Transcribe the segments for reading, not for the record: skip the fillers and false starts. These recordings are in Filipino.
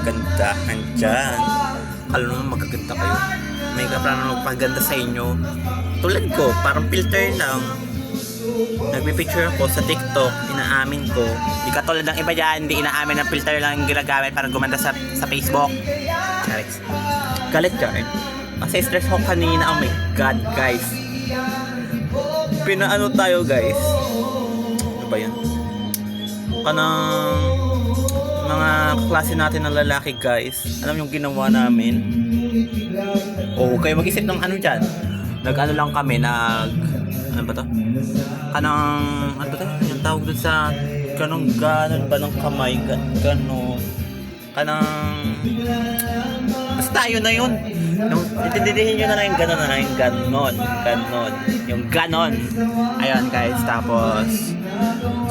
kagandahan dyan. Alam naman magaganda kayo. May kaplano magpaganda sa inyo. Tulad ko, parang filter lang. Nagpipicture ako sa TikTok, inaamin ko. Di katulad ng iba dyan, hindi inaamin ng filter lang yung ginagamit para gumanda sa Facebook. Charis. Galit dyan. Kasi stress ko kanina. Oh my God, guys. Pinaano tayo, guys. Ano ba yun? Kanang mga klase natin ng lalaki, guys. Alam yung ginawa namin? O kayo mag-isip ng ano dyan. Nag-ano lang kami, ano ba to? Ano ba to? Yung tawag dun sa ganon ba ng kamay? Ganon. Basta yun na yun. Intindihin nyo na lang yung ganon na lang. Yung ganon. Yung ganon. Ayun, guys. Tapos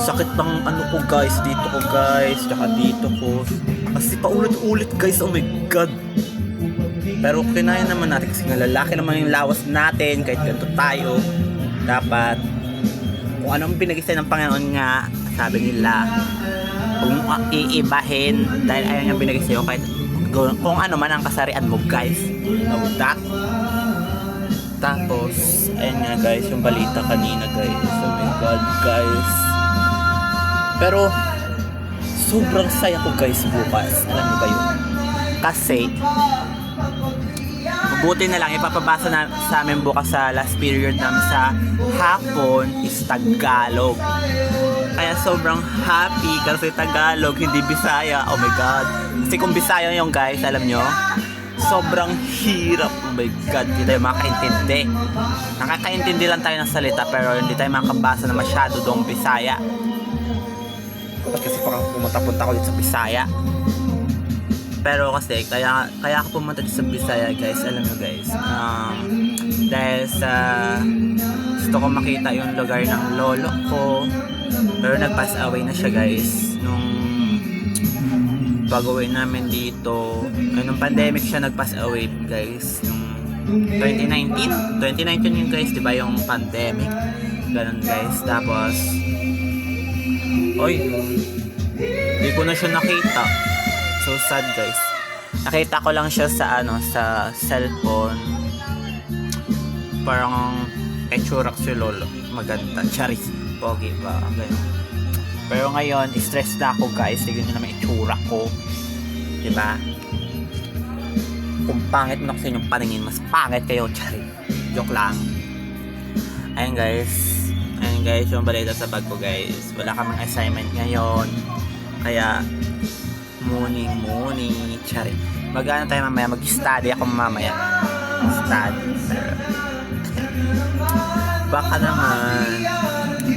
sakit ng ano ko, guys. Dito ko, guys. Tsaka dito ko. Kasi paulit-ulit, guys. Oh my God. Pero kinayan naman natin kasi nga lalaki naman yung lawas natin. Kahit ganito tayo, dapat kung anong pinag-isa ng Panginoon nga, sabi nila, kung iibahin dahil ayaw niyang binigay sa'yo kahit kung ano man ang kasarian mo, guys. Know that? Tapos ayun nga, guys, yung balita kanina, guys. Oh my God, guys. Pero sobrang saya ko, guys, bukas. Alam niyo ba yun? Kasi buti na lang ipapabasa na sa amin bukas sa last period namin sa hapon is Tagalog. Kaya sobrang happy kasi Tagalog, hindi Bisaya. Oh my God. Kasi kung Bisaya yung, guys, alam nyo, sobrang hirap. Oh my God, hindi tayo makaintindi. Nakakaintindi lang tayo ng salita pero hindi tayo makabasa na masyado doong Bisaya. Kasi parang pumunta-punta ko dito sa Bisaya. Pero kasi kaya ako pumunta sa Bisaya, guys, alam nyo, guys, dahil sa gusto ko makita yung lugar ng lolo ko. Pero nag-pass away na siya, guys, nung pag-uwi namin dito. Nung pandemic siya nag-pass away, guys, nung 2019 yun, guys, diba, yung pandemic, ganun, guys. Tapos hindi ko na siya nakita. So sad, guys. Nakita ko lang siya sa sa cellphone. Parang etsurak si lolo. Maganda. Charis. Pogi ba? Ganyan. Pero ngayon, stress na ako, guys. Tignan nyo naman itsura ko. Diba? Kung pangit mo na kasi yung paningin, mas pangit kayo. Charis. Joke lang. Ayun, guys. Yung balita sa bag ko, guys. Wala kaming assignment ngayon. Kaya Muni, chari. Mag-ano tayo mamaya, mag-study ako mamaya. Study. Baka naman.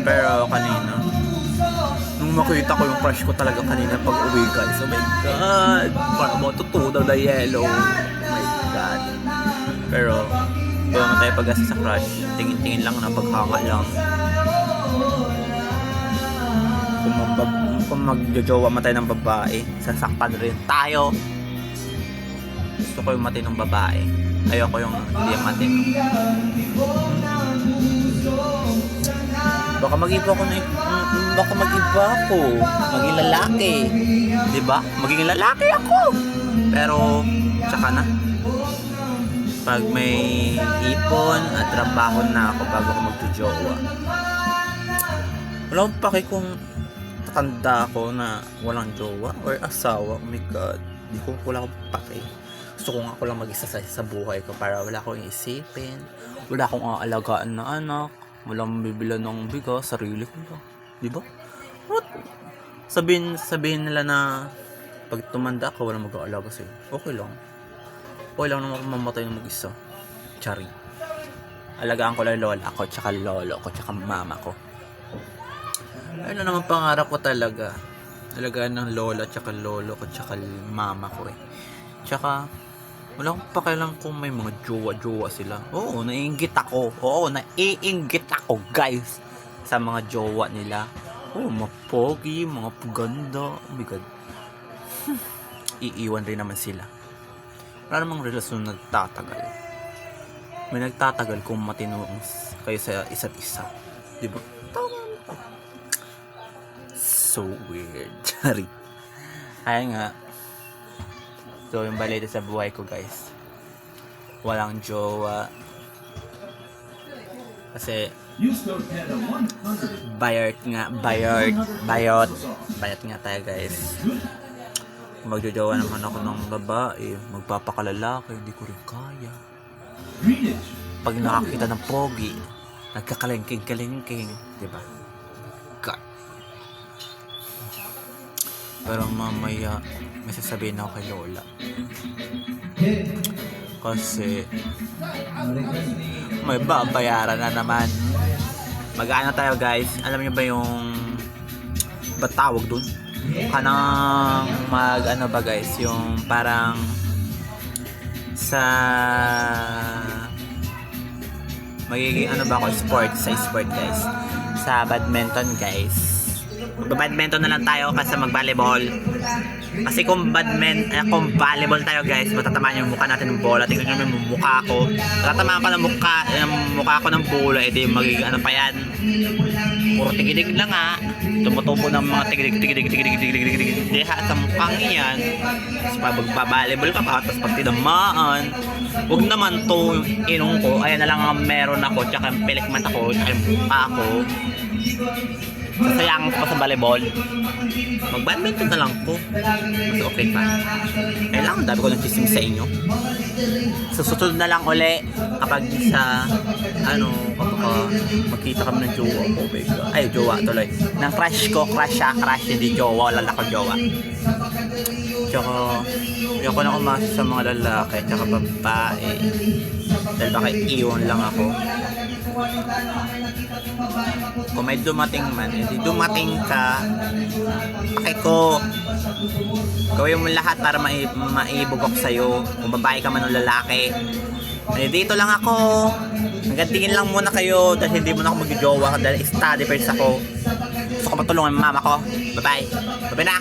Pero kanina, nung makita ko yung crush ko talaga kanina pag uwi, guys. Oh my God. Parang matutunaw na yellow. Oh my God. Pero kung naman tayo pag-asa sa crush, tingin-tingin lang na paghanga lang. Kung magjojowa matay ng babae, sasaktan rin tayo. Gusto ko yung matay ng babae. Ayoko yung hindi yung matay. Baka mag-iba ako. Maging lalaki. Diba? Maging lalaki ako. Pero tsaka na. Pag may ipon at trabaho na ako bago ako magjojowa. Wala akong pake kung tanda ako na walang jowa or asawa. Oh my God, wala akong pake. Gusto ko nga ako lang mag-isa sa buhay ko para wala akong isipin, wala akong aalagaan na anak, walang bibilan ng bigas, sarili ko lang, diba? What? Sabihin nila na pag tumanda ka walang mag-aalaga sa'yo. Okay lang naman ako mamatay ng mag-isa. Chari. Alagaan ko lang lola ko, tsaka lolo ko, tsaka mama ko. Ayun na naman pangarap ko talaga. Talaga ng lola, tsaka lolo ko, tsaka mama ko eh. Tsaka, wala akong pakialam kung may mga jowa-jowa sila. Oo, naiinggit ako, guys, sa mga jowa nila. Oo, mga pogi, mga paganda. Oh my God. Iiwan rin naman sila. Wala namang relasyon na nagtatagal. May nagtatagal kung matino kayo sa isa't isa. Diba? So weird. Ayun nga. So, yung balita sa buhay ko, guys. Walang jowa. Kasi, bayart nga tayo, guys. Magjojowa naman ako ng babae, magpapakalalaki, hindi ko rin kaya. Pag nakakita ng pogi, nagkakalengking-kalengking, di ba? God. Pero mamaya, may sasabihin ako kay Lola. Kasi, may babayaran na naman. Mag-ano tayo, guys? Alam niyo ba yung ba't tawag dun? Kanang ano ba, guys? Yung parang sa magiging ano ba ako, sa sport, guys. Sa badminton, guys. Mag-badminton na lang tayo kasi mag-volleyball. Kasi kung volleyball tayo, guys, matatamaan yung mukha natin ng bola. Tingnan nyo yung mukha ko. Matatamaan ko ng mukha ko ng bola. Edi magiging ano pa yan. Puro tigidig lang ha. Tumutubo ng mga tigidig diha sa mukhang yan. Tapos pag magbabalibol ka pa, tapos pag tinamaan, huwag naman to inong ko. Ayan na lang ang meron ako, tsaka yung pelikmat ako, tsaka yung mukha ko. Sasayang ko sa volleyball. Mag-badminton na lang ko. Mas okay pa. Kailangan dami ko ng chismis sa inyo. Susunod na lang uli kapag sa kapag magkita kami ng jowa. Oh my God. Ay, jowa tuloy. Ng crush ko, crush hindi jowa. Wala ko jowa. Tsaka ayoko na umasa sa mga lalaki tsaka babae. Dahil baka iwan lang ako. Kung may dumating man, hindi dumating ka, okay ko. Gawin mo lahat para maibog ako sa'yo. Kung babae ka man o lalaki. Dito lang ako. Hanggang lang muna kayo dahil hindi mo na ako mag-jowa dahil study first ako. Gusto ko matulungan mama ko. Bye-bye. Bye-bye na.